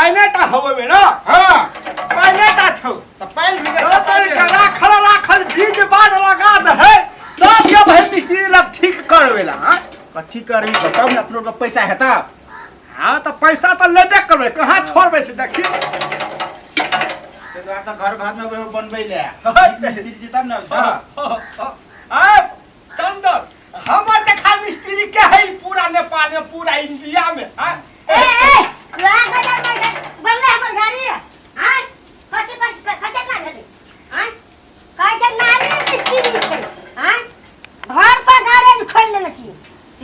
पाइनेटा हवे में ना हां पाइनेटा छौ त पाइन भी राखल बीज बाद लगा दे है तब के भाई मिस्त्री लग ठीक करवेला हां कथी करबी बताओ ना अपनो के पैसा है त हां तो पैसा तो लेबे करबे कहां छोड़बे से देखी ते द्वार त घर में वो बनबै ले मिस्त्री तब ना आ चंदर हमर देखा मिस्त्री के है पूरा नेपाल में पूरा इंडिया में हां ए बनले हमर गाड़ी हां खते ना भेले हां काय छै नानी मिस्त्री छै हां घर पर गाड़ी खोल लेले छी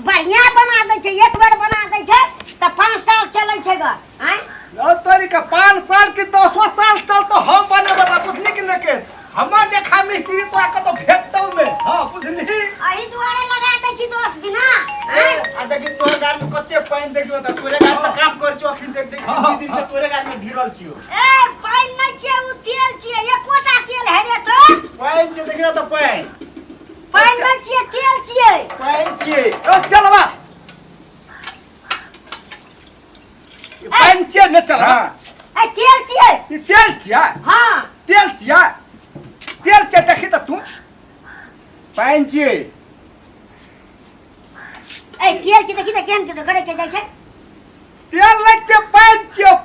बढ़िया बना दै छै एक बेर बना दै छै त 5 साल चलै छै ग हां ओ तोरी का 5 साल की 10 साल चल तो हम बने बता बुझली कि लेके हमर देखा मिस्त्री तो आके तो भेटतौ में हां बुझली अही दुआरे लगा दै छी 10 दिन हां आ देखि तोर गाल में कते पाइन देखियो त तोरे गाल त काम कर छ अखिन देख 2 दिन से तोरे गाल में ढिरल छियो ए पाइन नै छै उ तेल छियै एकोटा तेल है रे तो पाइन छ देखियो त पाइन नै छियै तेल छियै पाइन छियै ओ चलबा ये पंचे न चल हां ए तेल छियै ये तेल छिया हां तेल छिया तेल छै देखि त तू पाइन छियै ए तेल छी देखि त केहन के करे के जाय छै तेल नै छै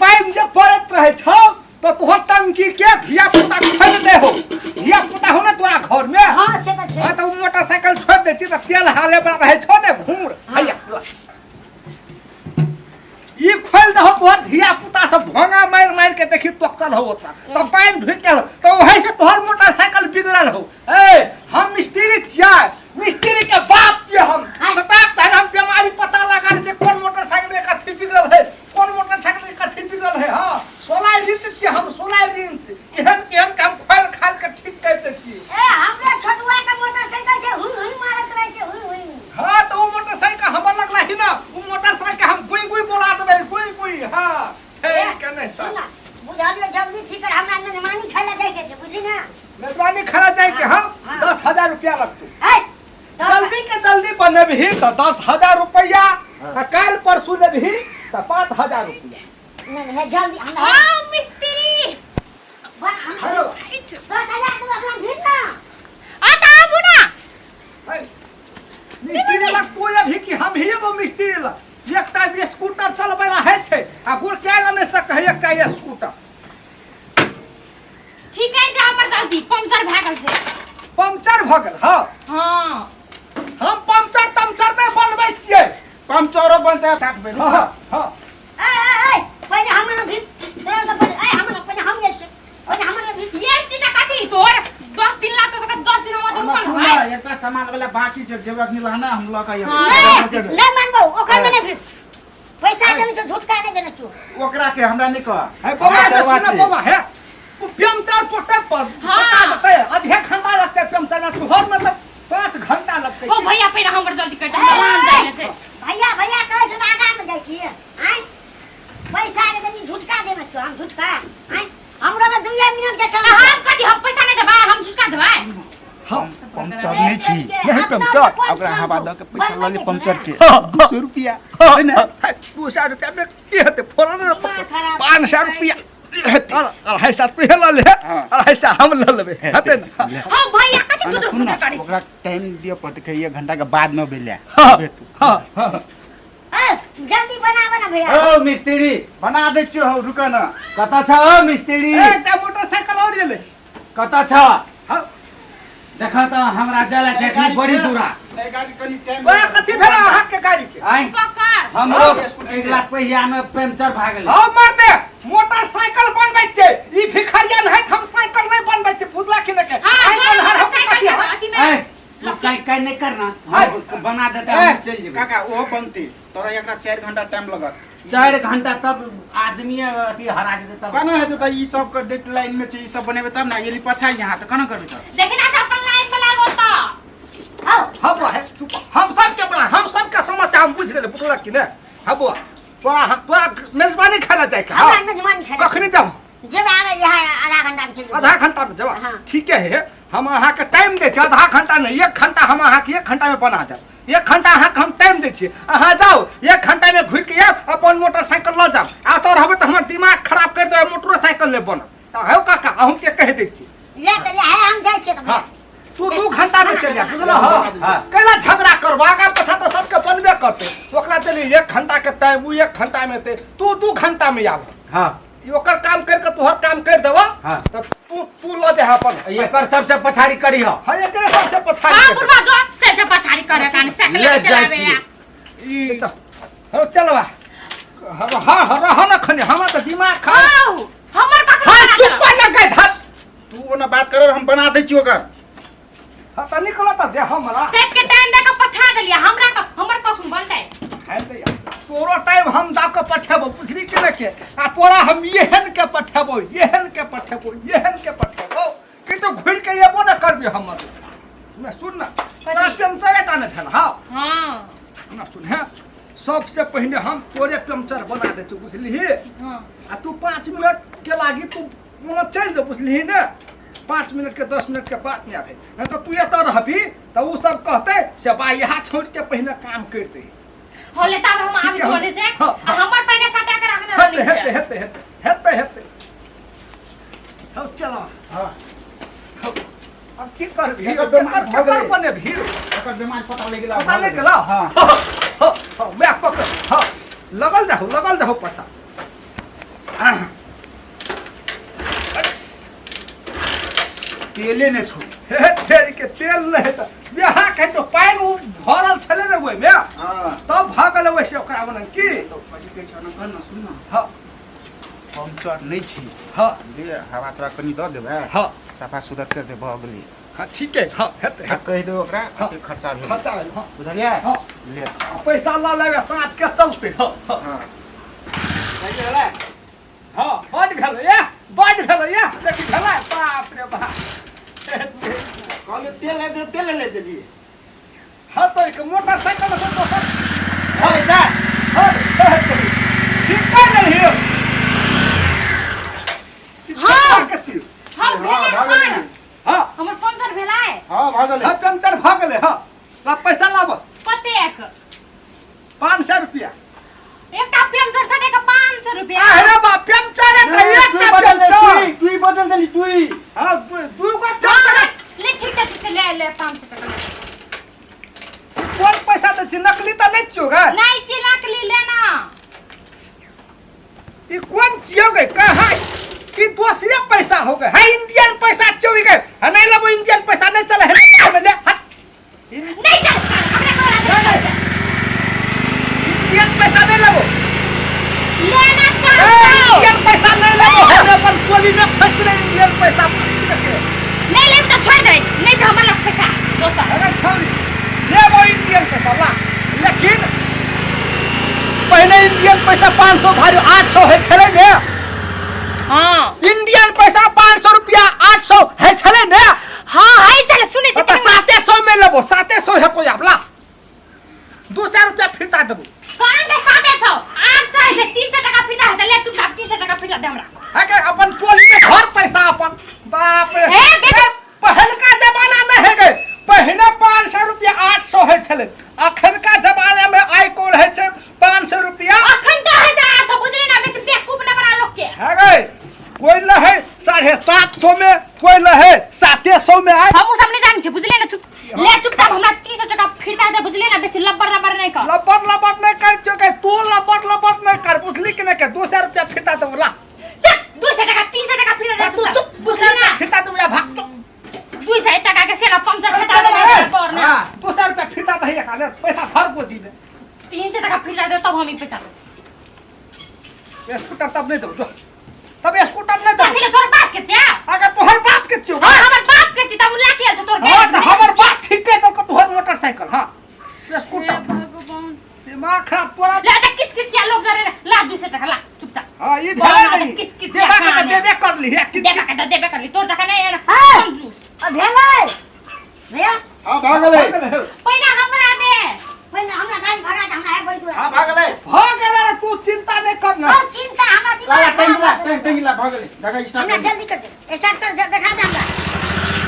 पाइन जे पड़त रहे छौ तो तोहर टंकी के धिया पुता खोल दे हो धिया पुता हो ना तोरा घर में हां से त छै हां तो मोटरसाइकिल छोड़ देती त तेल हाले बड़ा रहे छौ ने घूर हैया ई खोल दहो तोहर धिया पुता सब भोंगा मार के देखी तो चल हो होता तो पाइन ढुक गेल तो वही से तोहर मोटरसाइकिल बिगड़ल हो ए हम मिस्त्री छिया मिस्त्री के बाप छिए हम स्टाफ त हम बीमारी पता लगा ले कौन मोटरसाइकिल के कथी बिगड़ल है कौन मोटरसाइकिल के कथी बिगड़ल है हां 16 रीत छिए हम 16 रीत केहन काम खोल खाल के ठीक कर दे छिए ए हमरे छोटुआ के मोटरसाइकिल छै हुई हुई मारत रहे छै हुई हुई हां तो वो मोटरसाइकिल हमर लगला ही ना वो मोटरसाइकिल हम गुई गुई बोला देबे गुई हां हे कने सुना बुझालियो जल्दी ठीक कर हमरा मेहमानी खाला जाय के छै बुझली ना मेजबानी खाना चाहिए कि हम 10,000 रुपया लगतौ ए जल्दी के जल्दी बनबही तो 10,000 रुपया कल परसों लेबही तो 5,000 रुपया नहीं है जल्दी हम हां मिस्त्री बन हम हेलो तो चला तू अपना भीड़ ना आता आबू ना मिस्त्री लग तू अभी कि हम ही वो मिस्त्री लग एकटा स्कूटर चलबै ला है छै आ गुड़ के न सक है एकटा स्कूटर ठीक है से हमर गलती पंचर भ गेल छै पंचर भ गेल हां हां हम पंचर नहीं बनबै छियै पंचरो बनते 60 बेर हां हां ए पहले हमरा भीड़ तोरा के पहले हमरा पहले हम गेल छै पहले हमरा भीड़ ये सीधा काटी तोर 10 दिन लागत तो 10 दिन हम सुन रुकल ना है एकटा सामान वाला बाकी छै जेबक नि लहना हम ल के नहीं मानबो ओकर में भीड़ पैसा देने तो झूठ का नहीं देने छु ओकरा के हमरा नहीं कह है बाबा सुन बाबा है पंचर पोटे पर सका देते आधे घंटा लगते पंचर में तोहर में तो 5 घंटा लगते ओ भैया पहले हमर जल्दी कर दे मान जाए से भैया कहे तो आगा में जाय छी हैं पैसा दे देनी झूठका देना छु हम झूठका हैं हमरा में 2 मिनट के काम हम कथि हम पैसा नहीं देबा हम झुका देबा हां पंचर नहीं छी नहीं पंचर ओकरा हवा द के पैसा ल ले पंचर के 200 रुपया है ना 200 रुपया में की हेते फोरन 500 रुपया ऐसा तू ले ले ऐसा हम ले लेबे हेते ना हां भैया कथि दूध सुन ना करी ओकरा टाइम दियो पड़ते के 1 घंटा के बाद में बेले हां जल्दी बनावा ना भैया ओ मिस्त्री बना दे छियो रुक ना कता छ ओ मिस्त्री एकटा मोटरसाइकिल और ले कता छ हां देखा त हमरा जाला छै कि बड़ी दूरा ए गाड़ी कनी टाइम ओए कथि भेला हाथ के गाड़ी के आई ककर हम लोग 1 लाख पहिया में पंचर भाग गेल हां मार दे मोटरसाइकिल बनबै छै ई भिखारिया नहीं हम साइकिल नहीं बनबै छै फुदला कि ने के हां साइकिल अथी में ए काय नहीं करना बना देता हम चल जेबे काका ओहो बनती तोरा एकरा 4 घंटा टाइम लगत 4 घंटा तब आदमी अथी हरा जेते तब कना है तो ई सब कर देख लाइन में छै ई सब बनेबे तब ना ये पछा यहां तो कना करबे त देखना से अपन लाइन में लागो त हम है चुप हम सब के बड़ा हम सब के समस्या हम बुझ गेले पुतला कि ने हबो तोरा मेजबानी खाना जाय का हमरा मेहमान खाना कखनी जाब जब आवे यहाँ आधा घंटा में चलिए आधा घंटा में जब हाँ। ठीक है हम अहाँ के टाइम दे छियै आधा घंटा नहीं 1 घंटा हम अहाँ के 1 घंटा में बना देब 1 घंटा अहाँ के हम टाइम दे छियै अहाँ जाओ 1 घंटा में घुर के अपन मोटरसाइकिल ल जाओ आ तो रहबे तो हमर दिमाग ले बना है काका हम के कह दे छी ले त ले हम जाय छी त हां तू 2 घंटा में चल जा बुझलो हां केना झगड़ा करवागा पछा तो सबके बनबे करते ओकरा चली 1 घंटा के टाइम उ 1 घंटा में ते तू 2 घंटा में आब हां ओकर काम कर के तोहर काम कर देबा हाँ। तो तू ल दे अपन एकर सबसे पछाड़ी करी हो हां एकरे सबसे पछाड़ी हां बुढ़वा जो से पछाड़ी करे कान साइकिल ले चलावे जाई या हो चलवा हां रह न खने हम तो दिमाग खा हां हमर का हां तू पहले गए धत तू ओना बात कर हम बना दै छी ओकर हां त निकला त दे हमरा सेट के टाइम दे के पठा देलिया हमरा का हमर कखन बनतै तोरो टाइम हम दा के पठेबो पुछली के के आ तोरा हम एहन के पठेबो कि तो घुर के एबो न करबी हमर मैं सुन ना तोरा पंचर टा न भेल हां हां ना सुन है सबसे पहले हम तोरे पंचर बना दे तू बुझली हां आ तू 5 मिनट के लागी तू मोन चल जा बुझली ने 5 मिनट के 10 मिनट के बात नहीं आवे नहीं तो तू एत रहबी त उ सब कहते से बा यहाँ छोड़ के पहले काम करते होले तब हम आबी छोड़े से हमर पहले सटा के रखना रहली हेते हम चलो हां अब की करबी एकर बीमार भ गेलै। बने भीड़ ओकर बीमार पता ले गेला पता ले गेला हां हां मैं पकड़ हां लगल जाओ पता तेले ने छोड़ तेल के तेल नहीं त बिहा के जो पानी उ भरल छले न ओइ में हां तब भागल वैसे ओकरा बन की तो पजी के छन कर न सुन न हां पंचर नहीं छी हां ले हवा तोरा कनी द देबे हां सफा सुदर कर दे भ गेली हां ठीक है हां हेते आ कह दे ओकरा के खर्चा भेल खर्चा भेल, हां बुझलियै हां ले पैसा ला लेबे साँझ के चलते हां हां सही गेलै हां बड भेल ये देखि भेलै बाप रे बाप कहले तेल ले देली हां तो एक मोटरसाइकिल से तो हां जा हां ठीक कर रही हो हां कथी हम हां भेले भागली हां हां हमर पंचर भेलाय हां भागले हां पंचर भ गेलै हां ला पैसा लाब कतेक 500 रुपया एकटा पंचर सटे के 500 रुपया अरे बा पंचर है एक का पंचर तू बदल देली तू हां दू को पंचर ले ठीक है ले 500 टका कौन पैसा दे छी नकली त नहीं छियोगा नहीं चिलक ली लेना ये कौन छियो गए कहां कि दूसरे पैसा हो गए है इंडियन पैसा चोरी गए है नहीं लब इंडियन पैसा नहीं चले है में ले हट नहीं चल हमने बोला इंडियन पैसा नहीं लगो लेना इंडियन पैसा नहीं लगो हम अपन टोली में फंस रहे इंडियन पैसा नहीं ले तो छोड़ दे नहीं तो हमारा पैसा दोस्त अरे छोड़ी ले वो इंडियन पैसा ला लेकिन पहले इंडियन पैसा 500 भारी 800 है छले ने हां इंडियन पैसा 500 रुपया 800 है छले ने हां है चल सुने तो 700 में लेबो 700 है कोई आपला 200 रुपया फिरता देबो कौन के 700 800 है 300 टका फिटा है ले चुपचाप 300 टका फिटा दे हमरा है के अपन टोली में घर पैसा अपन बाप रे ए, बेटा। पहल का जमाना नहीं है गए पहले 500 रुपया 800 है छले अखन का जमाना में आई कोल है छे 500 रुपया अखन तो है जा तो बुझले ना बेसी बेवकूफ न बना लोग के है गए कोई लहे 750 में कोई लहे 700 में आए हम सब नहीं जानी छे बुझले ना चुप ले चुपचाप हमरा 300 टका फिटा दे बुझले ना बेसी लब्बर लब्बर नहीं कर लबर नहीं कर चुके तू लबर नहीं कर बुझली कि नहीं के 200 रुपया फिरता दो ला चल 200 टका 300 टका फिटा दे तू चुप 200 रुपया फिरता दो या भाग तो 200 टका के सेला 500 फिटा दे और ना 200 रुपया फिरता दही का पैसा धर को जी में 300 टका फिटा दे तब हम ही पैसा स्कूटर तब नहीं दो जो तब स्कूटर नहीं दो कथि ले तोर बाप के छे अगर तोहर बाप के छियो हां हमर बाप के छी त मुला के छ तोर हां त हमर बाप ठीक है तो तोहर मोटरसाइकिल हां स्कूटर भगवान दिमाग खराब तोरा ला दे किच किच या लोग करे ला 200 टका ला चुपचाप हां ये बोला भेले ना, नहीं किच किच देबा या के देबे कर ली है किच देबे के देबे कर ली तोर टका नहीं है ना हाँ। कंजूस अब भेलै भैया हां भागले पहिला हमरा दे पहिने हमरा गाड़ी भगा दे हमरा है बड़ी दूर हां भागले भाग रे तू चिंता नहीं करना और चिंता हमरा ला दिमाग टेंगिला भागले जगह स्टार्ट हमरा जल्दी कर दे स्टार्ट कर देखा दे हमरा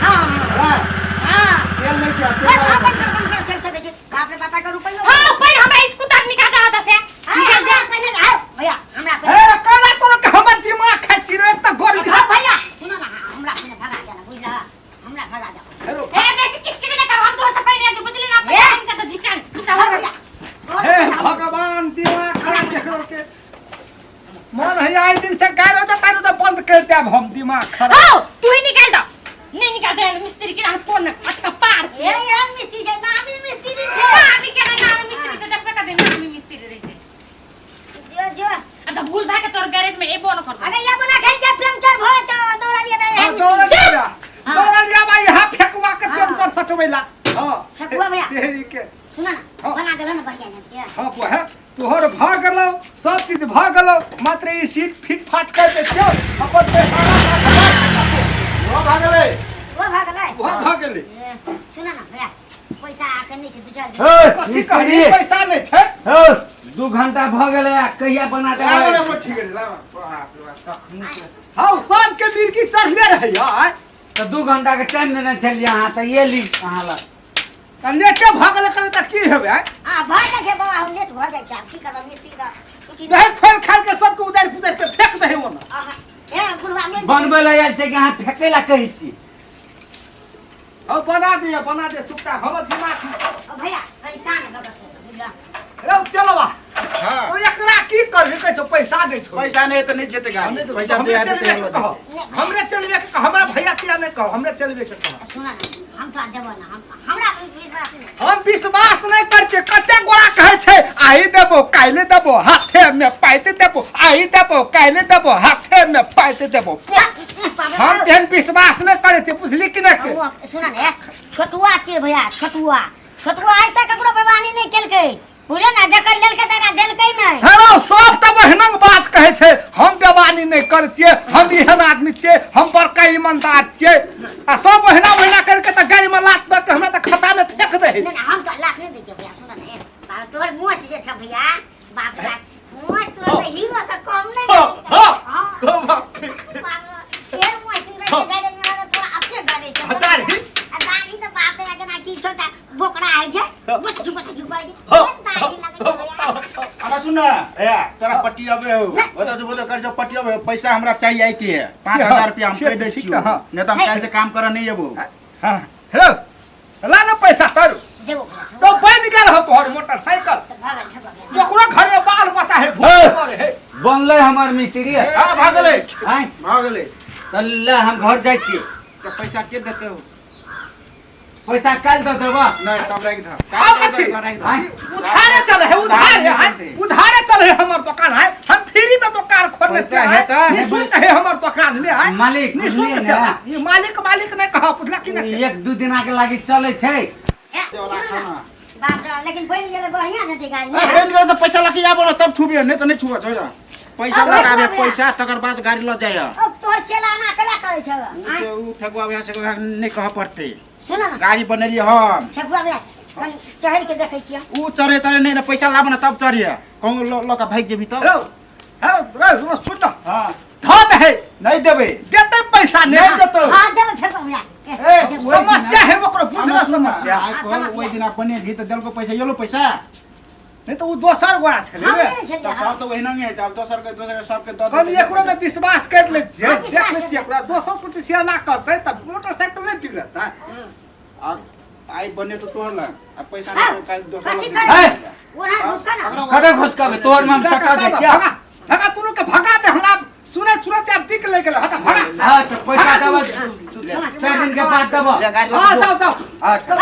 हां हां तेल नहीं चाहिए बंद कर से देखिए बाप रे पापा का रुपया हां पर हमरा स्कूटर निकाल होता से निकाल दे पहले आओ भैया हमरा ए काला तोरा के हमर दिमाग खाची रे एक त गोरी देब हम दिमाग खराब आओ तू ही निकाल दो नहीं निकाल दे मिस्त्री के नाम कौन अटका पार ए यार मिस्त्री छै नामी मिस्त्री छै नामी के नाम मिस्त्री तो देखबे कर दे नामी मिस्त्री रही छै जो जो अब तो भूल भाग के तोर गैरेज में एबो न कर अगर ये बना खेल के पंचर भो तो दौड़ा लिया दौड़ा लिया भाई यहाँ फेंकवा के पंचर सटवेला हाँ फेंकवा भैया। तेरी के सुना ना हाँ। बना देलो ना बढ़िया ना हाँ वो है तोहर भाग गलो सब चीज भाग गलो मात्र ई सीट फिट फाट कर दे क्यों अपन पैसा वो भागले वो भागले वो भाग गेले सुना ना भैया पैसा आके नहीं छै दू चार मिस्त्री पैसा नहीं छै 2 घंटा भ गेलै कहिया बना दे लावा ना ठीक है लावा बाप रे बाप तखनी से हाँ शाम के मिर्गी चढ़ले रहे यार तो 2 घंटा के टाइम देने छलिए अहाँ तो ये ली अहाँ ला लेटे भागल करे त की हेबे हां भाग के बाबा हम लेट भ जाय छै की करब मिस्त्री का कुछ नहीं खोल खाल के सबके उधार पुधार के फेंक दे वो ना ए गुरवा में बनबै ला आयल छै कि अहाँ फेंकै ला कहै छी अब बना दे चुपचाप हमर दिमाग भैया परेशान है बाबा से बुझला रे चलवा हां ओ एकरा की करबे कहै छौ पैसा दे छौ पैसा नहीं तो नहीं जेते गाड़ी पैसा दे हमरे चलबे के कहो हमरे चलबे के कहो हमरा भैया किया नहीं कहो हमरे चलबे के कहो सुना ना हम तो देबो ना हमरा विश्वास नहीं हम विश्वास नहीं करते कते गोरा कहै छै आइ देबो काइले देबो हाथे में पाइते देबो आइ देबो काइले देबो हाथे में पाइते देबो हम तेन विश्वास नहीं करे थे बुझली कि नहीं सुना ना छोटुआ छै भैया छोटुआ आज तक ककरो बेवानी नहीं केलकै पूरे ना जकर लेलकै तरा देलकै नहीं हेरो सब त बहनक बात कहै छै हम बेवानी नहीं कर छिए हम एहन आदमी छिए हम बड़का ईमानदार छिए आ सब महीना करके त गाड़ी में लात दे के हमरा त खाता में फेंक दे नहीं हम तो लाख नहीं दे भैया सुना ना बाप तोर मुंह से जे छ भैया बाप रे मुंह तोर से हीरो से कम नहीं हां ये मुंह से रे गाड़ी में तोरा अपने गाड़ी छ हटा रे गाड़ी तो बाप रे जना की छोटा बोकड़ा है जे बच बाई दाढ़ी लगे भैया अब सुन ना ए तोरा पट्टी अबे हो बता जो बोलो कर जो पट्टी अबे पैसा हमरा चाहिए आई के 5000 रुपया हम कह दे छी नहीं तो हम कल से काम कर नहीं एबो हां हेलो ला ना पैसा तारू देबो तो बन गेल हो तोहर मोटरसाइकिल तो भागल ओकरो घर में बाल बच्चा है भूख मरे है बनलै हमर मिस्त्री हां भागले हैं भागले तल्ला हम घर जाइ छी तो पैसा के देते हो पैसा काल दे देबा नहीं तब रख धा आओ कथी उधारे चले है उधारे चले है हमर दुकान है हम फ्री में दुकान खोलने से पैसा है तो निःशुल्क है हमर दुकान में है मालिक निःशुल्क बुझलिए से ना? ये मालिक नहीं कहा पुछला कि नहीं 1-2 दिन के लागि चलै छै बाप रे लेकिन बन गेले बढ़िया जते गाड़ी ए बन गए तो पैसा लकी आबो ना तब छुबिए नहीं तो नहीं छुबा छोड़ा पैसा लगाबे पैसा तकर बाद गाड़ी ल जाय ओ तोर चलाना कला करे छ उ ठगुआ भैया से नहीं कह पड़ते सुन ना गाड़ी बनलिए हम ठेकुआ भैया कल चढ़ के देखे छियै उ चढ़े तरे नहीं ना पैसा लाब ना तब चढ़िए कहूँ ल का भाग जेबी तो हेलो हेलो सुन हां धत है नहीं देबे देते पैसा नहीं देते हां देबे ठेकुआ भैया ए समस्या है ओकरो बुझना समस्या ओइ दिन बने भी तो देलको पैसा येलो पैसा नहीं तो वो दोसर गोरा छले हम रे नहीं तो छलियै सब तो वही नहीं है तब दोसर के सबके दे हम एकरो में विश्वास कर ले देख ले एकरा 200 कुछ सियाना करते तब मोटरसाइकिल नहीं बिगड़ता आई बने तो तोड़ ला अब पैसा नहीं तो कल दोसर कथी लग करे ओरा घुसका ना कतै घुसकाबे तोहर में सटा दै छियै भगा तू के भगा दे हमरा सुनत आप दिख ले गेल हटा भगा हां तो पैसा देबा 4 दिन के बाद देबा हां जाओ अच्छा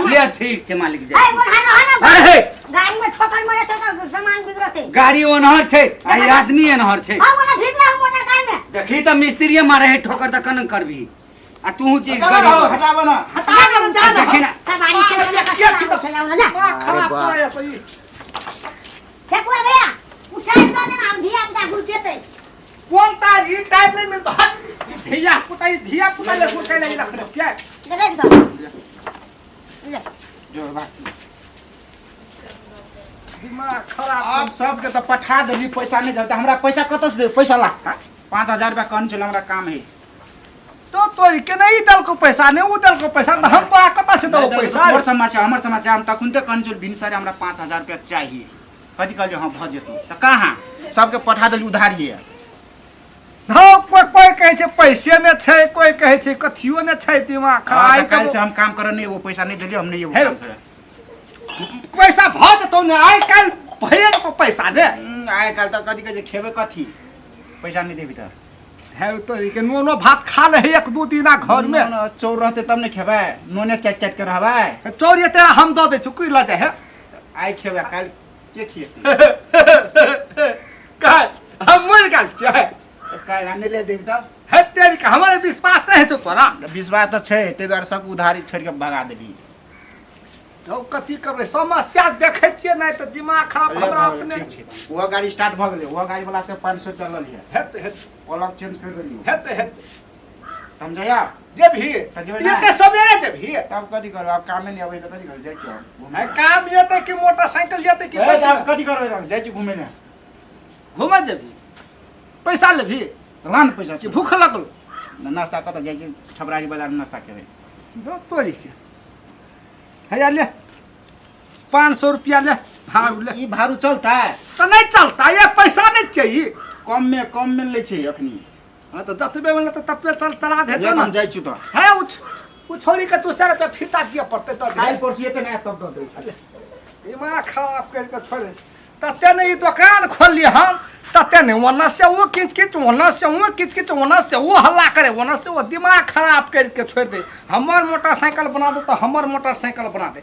ले ठीक छै मालिक जी ए बोल हानो अरे गाड़ी में ठोकर मारे तो सामान बिगड़ते गाड़ी ओनहर छै आ आदमी एनहर छै हां बोला ठीक ना मोटर कार में देखी त मिस्त्रीये मारे है ठोकर त कनन करबी आ तू चीज हटाबो ना हटा के जा ना देखी ना बाड़ी से चलाओ ना खराब करे तो ई ठेकुआ भैया उठाई दो देना हम धिया पुता घुस जेते कौन तार ई टाइम नहीं मिलता धिया पुता ले सुन के नहीं रख छै देख दो ले जो बात दिमाग खराब अब सब के तो पठा देली पैसा नहीं देता हमरा पैसा कत से दे पैसा ला 5000 रुपया कौन चल हमरा काम है तो तोरी के नहीं दल को पैसा नहीं उ दल को पैसा तो हम बा कत से दो पैसा हमर समाचार हम तखुनते कंचुल भिन सारे हमरा 5000 रुपया चाहिए कथि कहलियो हां भ जेतौ त कहां सबके पठा देली उधारिए हां कोई कहे छै पैसे में छै कोई कहे छै कथियो ने छै दिमाग खराब कल से हम काम करे नहीं वो पैसा नहीं देलियो हम नहीं वो काम करे पैसा भ जतौ ने आइ काल भइए तो पैसा दे आइ काल त कथि कहे खेबे कथि पैसा नहीं देबी त है तो के नोनो भात खा ले एक दो दिना घर में न, चौर रहते तब नहीं खेबै नोने चट चट के रहबै चोर ये तेरा हम दो दे चुकी ला जाए है आइ खेबै काल के खिए काल हम मर गल चाहे काल आने ले देब तब है तेरी का हमारे विश्वास नहीं तो तोरा विश्वास तो छै ते दुआरे सब उधारी छोड़ के भगा देली तो कथी करबै समस्या देखे छियै नहीं तो दिमाग खराब हमरा अपने ठीक छै वो गाड़ी स्टार्ट भ गेलै वो गाड़ी वाला से 500 चलल है हेत हेत अलग चेंज कर देलियो हेत हेत समझैया जब ही समझबै ये ना? ते सवेरे जब ही तब कथी करब अब कामे नहीं अबै त कथी करब जाइ छी है काम ये ते कि मोटरसाइकिल ये ते कि अब कथी करबै जाइ छी घुमै ले घुमा जबी पैसा लेबी लान पैसा कि भूख लगल नाश्ता कत जाइ छी ठबरारी बाजार में नाश्ता करबै दो तोरी के है ले 500 रुपया ले भाड़ू ले ई भाड़ू चलता है तो नहीं चलता ये पैसा नहीं चाहिए कम में ले छै अखनी हाँ तो जतबे में तो तबे चला दे हम ना जाइ छी तो है उ छोरी के 200 रुपया फिरता दिया पड़ते तो काल परसू एते नहीं तब दो दे दिमाग खराब करके छोड़ दे तते नहीं दुकान खोल लिए हम तते नहीं वना से वो किच वना से वो किच वना से वो हल्ला करे वना से वो दिमाग खराब करके छोड़ दे हमर मोटरसाइकिल बना दे तो हमर मोटरसाइकिल बना दे